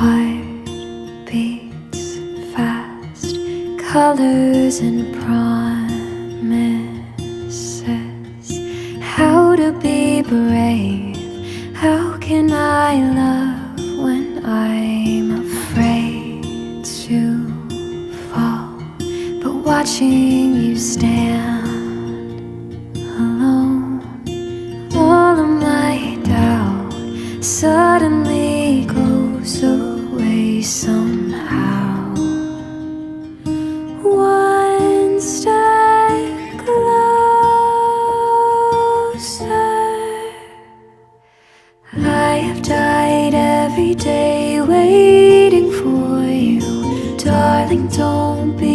Heart beats fast, colors and promises. How to be brave, how can I love when I'm afraid to fall? But watching you stand alone, all of my doubt suddenly goes away somehow. One step closer. I have died every day waiting for you. Darling, don't be